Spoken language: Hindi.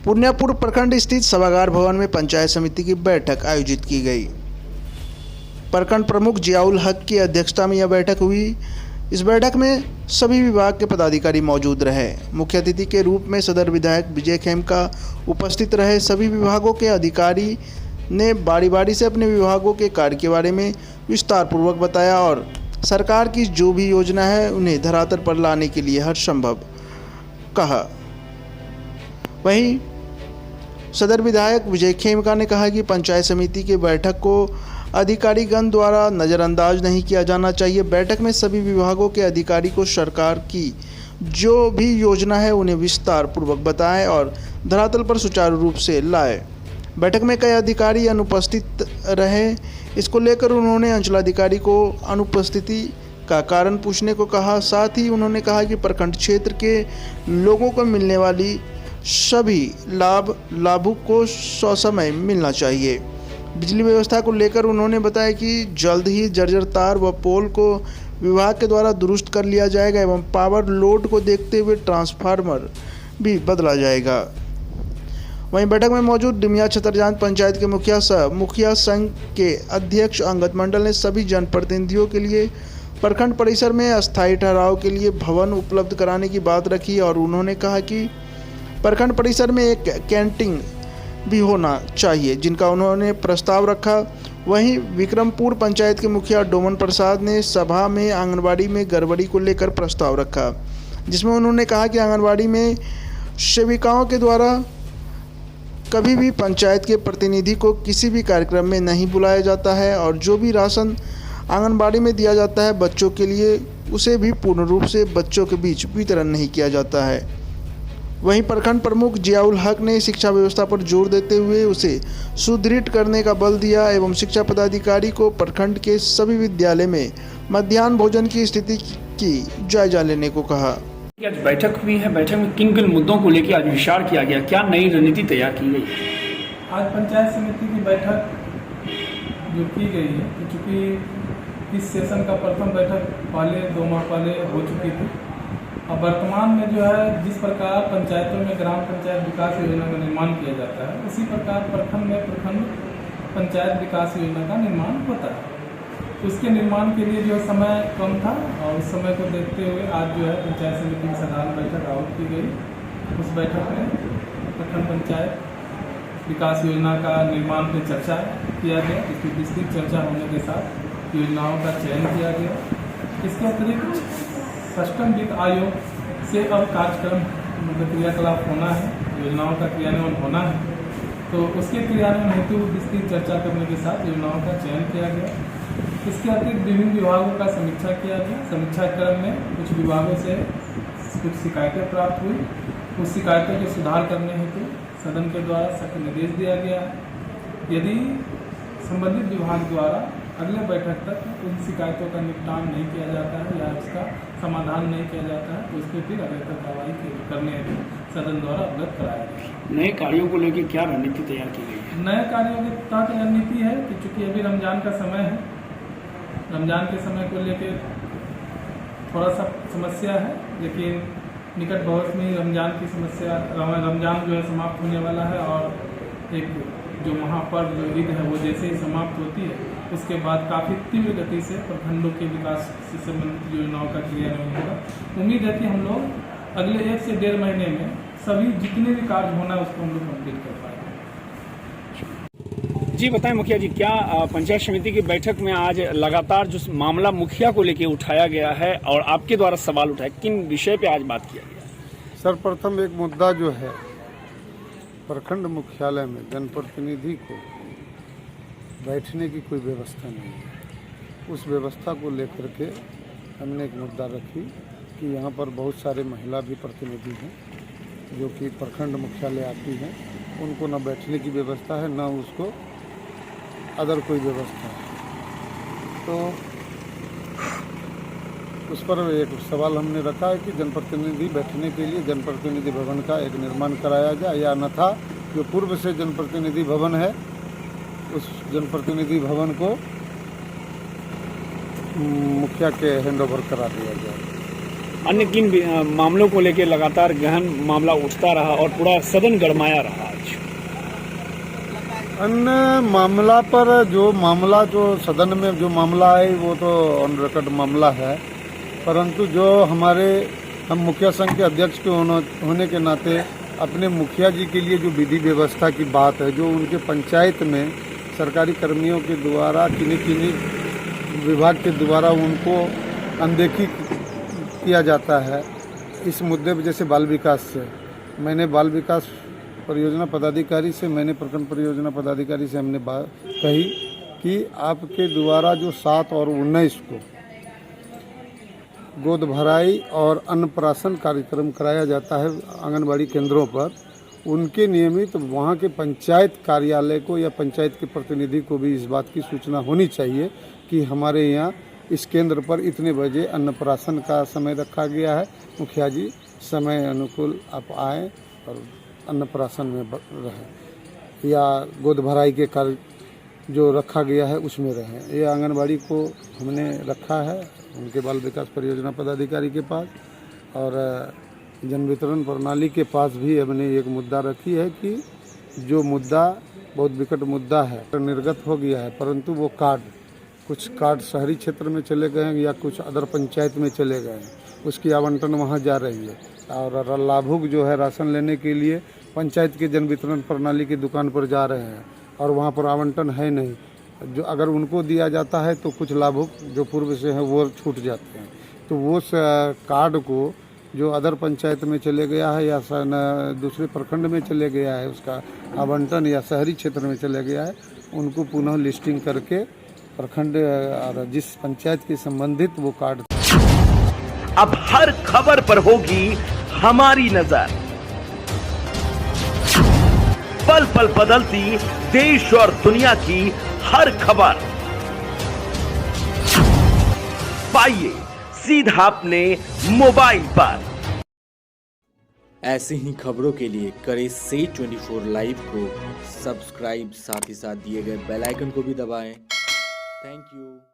पूर्णियापुर प्रखंड स्थित सभागार भवन में पंचायत समिति की बैठक आयोजित की गई। प्रखंड प्रमुख जियाउल हक की अध्यक्षता में यह बैठक हुई। इस बैठक में सभी विभाग के पदाधिकारी मौजूद रहे। मुख्य अतिथि के रूप में सदर विधायक विजय खेमका उपस्थित रहे। सभी विभागों के अधिकारी ने बारी बारी से अपने विभागों के कार्य के बारे में विस्तार पूर्वक बताया और सरकार की जो भी योजना है उन्हें धरातल पर लाने के लिए हर संभव कहा। वहीं सदर विधायक विजय खेमका ने कहा कि पंचायत समिति की बैठक को अधिकारीगण द्वारा नज़रअंदाज नहीं किया जाना चाहिए। बैठक में सभी विभागों के अधिकारी को सरकार की जो भी योजना है उन्हें विस्तार पूर्वक बताएं और धरातल पर सुचारू रूप से लाए। बैठक में कई अधिकारी अनुपस्थित रहे। इसको लेकर उन्होंने अंचलाधिकारी को अनुपस्थिति का कारण पूछने को कहा। साथ ही उन्होंने कहा कि प्रखंड क्षेत्र के लोगों को मिलने वाली सभी लाभों को ससमय मिलना चाहिए। बिजली व्यवस्था को लेकर उन्होंने बताया कि जल्द ही जर्जर तार व पोल को विभाग के द्वारा दुरुस्त कर लिया जाएगा एवं पावर लोड को देखते हुए ट्रांसफार्मर भी बदला जाएगा। वहीं बैठक में मौजूद डिमिया छतरजान पंचायत के मुखिया संघ के अध्यक्ष अंगद मंडल ने सभी जनप्रतिनिधियों के लिए प्रखंड परिसर में अस्थायी ठहराव के लिए भवन उपलब्ध कराने की बात रखी और उन्होंने कहा कि प्रखंड परिसर में एक कैंटीन भी होना चाहिए, जिनका उन्होंने प्रस्ताव रखा। वहीं विक्रमपुर पंचायत के मुखिया डोमन प्रसाद ने सभा में आंगनबाड़ी में गड़बड़ी को लेकर प्रस्ताव रखा, जिसमें उन्होंने कहा कि आंगनबाड़ी में सेविकाओं के द्वारा कभी भी पंचायत के प्रतिनिधि को किसी भी कार्यक्रम में नहीं बुलाया जाता है और जो भी राशन आंगनबाड़ी में दिया जाता है बच्चों के लिए उसे भी पूर्ण रूप से बच्चों के बीच वितरण नहीं किया जाता है। वहीं प्रखंड प्रमुख जियाउल हक ने शिक्षा व्यवस्था पर जोर देते हुए उसे सुदृढ़ करने का बल दिया एवं शिक्षा पदाधिकारी को प्रखंड के सभी विद्यालय में मध्याह्न भोजन की स्थिति की जायजा लेने को कहा। आज बैठक हुई है। बैठक में किन किन मुद्दों को लेकर आज विचार किया गया, क्या नई रणनीति तैयार की गई? आज पंचायत समिति की बैठक जो की गई है, चूँकि इस सेशन का प्रथम बैठक पहले 2 माह पहले हो चुकी थी। अब वर्तमान में जो है जिस प्रकार पंचायतों में ग्राम पंचायत विकास योजना का निर्माण किया जाता है, उसी प्रकार प्रखंड में प्रखंड पंचायत विकास योजना का निर्माण होता है। उसके निर्माण के लिए जो समय कम था और उस समय को देखते हुए आज जो है पंचायत समिति की साधारण बैठक आयोजित की गई। उस बैठक में प्रखंड पंचायत विकास योजना का निर्माण पर चर्चा किया गया। इसकी विस्तृत चर्चा होने के साथ योजनाओं का चयन किया गया। इसके अतिरिक्त सष्टम वित्त आयोग से अब कार्यक्रम क्रियाकलाप होना है, योजनाओं का क्रियान्वयन होना है, तो उसके क्रियान्वयन हेतु विस्तृत चर्चा करने के साथ योजनाओं का चयन किया गया। इसके अतिरिक्त विभिन्न विभागों का समीक्षा किया गया। समीक्षा क्रम में कुछ विभागों से कुछ शिकायतें प्राप्त हुई। उस शिकायतों के सुधार करने हेतु सदन के द्वारा सख्त निर्देश दिया गया है। यदि संबंधित विभाग द्वारा अगले बैठक तक उन शिकायतों का निपटान नहीं किया जाता है या उसका समाधान नहीं किया जाता है तो उस पर फिर अग्रतर कार्रवाई करने हेतु सदन द्वारा अवगत कराया गया। नए कार्यों को लेकर क्या रणनीति तैयार की गई है? नए कार्यों के तहत रणनीति है कि चूँकि अभी रमजान का समय है, रमजान के समय को लेकर थोड़ा सा समस्या है, लेकिन निकट भविष्य में रमजान की समस्या रमजान जो है समाप्त होने वाला है और एक जो महापर्व जो ईद है वो जैसे ही समाप्त होती है उसके बाद काफ़ी तीव्र गति से प्रखंडों के विकास से संबंधित योजनाओं का क्रियान्वयन होगा। उम्मीद है कि हम लोग अगले 1 से 1.5 महीने में सभी जितने भी कार्य होना है उसको हम लोग कंप्लीट कर पाएंगे। जी बताएं मुखिया जी, क्या पंचायत समिति की बैठक में आज लगातार जो मामला मुखिया को लेकर उठाया गया है और आपके द्वारा सवाल उठाए, किन विषय पे आज बात किया गया? सर्वप्रथम एक मुद्दा जो है प्रखंड मुख्यालय में जनप्रतिनिधि को बैठने की कोई व्यवस्था नहीं है। उस व्यवस्था को लेकर के हमने एक मुद्दा रखी कि यहाँ पर बहुत सारे महिला भी प्रतिनिधि हैं जो कि प्रखंड मुख्यालय आती हैं, उनको न बैठने की व्यवस्था है न उसको अदर कोई व्यवस्था है। तो उस पर एक सवाल हमने रखा है कि जनप्रतिनिधि बैठने के लिए जनप्रतिनिधि भवन का एक निर्माण कराया जाए या अन्यथा जो पूर्व से जनप्रतिनिधि भवन है उस जनप्रतिनिधि भवन को मुखिया के हैंडओवर करा दिया जाए। अन्य किन मामलों को लेकर लगातार गहन मामला उठता रहा और पूरा सदन गरमाया रहा आज? अन्य मामला पर जो सदन में जो मामला है वो तो ऑन रिकॉर्ड मामला है, परंतु जो हम मुखिया संघ के अध्यक्ष के होने के नाते अपने मुखिया जी के लिए जो विधि व्यवस्था की बात है, जो उनके पंचायत में सरकारी कर्मियों के द्वारा किन्हीं विभाग के द्वारा उनको अनदेखी किया जाता है, इस मुद्दे पर जैसे बाल विकास से मैंने बाल विकास परियोजना पदाधिकारी से प्रखंड परियोजना पदाधिकारी से हमने बात कही कि आपके द्वारा जो 7 और 19 को गोद भराई और अन्नप्राशन कार्यक्रम कराया जाता है आंगनबाड़ी केंद्रों पर, उनके नियमित वहाँ के पंचायत कार्यालय को या पंचायत के प्रतिनिधि को भी इस बात की सूचना होनी चाहिए कि हमारे यहाँ इस केंद्र पर इतने बजे अन्नप्राशन का समय रखा गया है, मुखिया जी समय अनुकूल आप आएँ और अन्नप्राशन में रहें या गोद भराई के कार्य जो रखा गया है उसमें रहें। ये आंगनबाड़ी को हमने रखा है उनके बाल विकास परियोजना पदाधिकारी के पास, और जन वितरण प्रणाली के पास भी हमने एक मुद्दा रखी है कि जो मुद्दा बहुत विकट मुद्दा है निर्गत हो गया है, परंतु वो कुछ कार्ड शहरी क्षेत्र में चले गए हैं या कुछ अदर पंचायत में चले गए हैं, उसकी आवंटन वहाँ जा रही है, और लाभुक जो है राशन लेने के लिए पंचायत के जन वितरण प्रणाली की दुकान पर जा रहे हैं और वहाँ पर आवंटन है नहीं। जो अगर उनको दिया जाता है तो कुछ लाभुक जो पूर्व से हैं वो छूट जाते हैं, तो वो कार्ड को जो अदर पंचायत में चले गया है या दूसरे प्रखंड में चले गया है उसका आवंटन या शहरी क्षेत्र में चले गया है, उनको पुनः लिस्टिंग करके प्रखंड और जिस पंचायत के संबंधित वो कार्ड। अब हर खबर पर होगी हमारी नजर, पल पल बदलती देश और दुनिया की हर खबर पाइए सीधा अपने मोबाइल पर। ऐसी ही खबरों के लिए करें से 24 लाइव को सब्सक्राइब, साथ ही साथ दिए गए बेल आइकन को भी दबाएं। Thank you.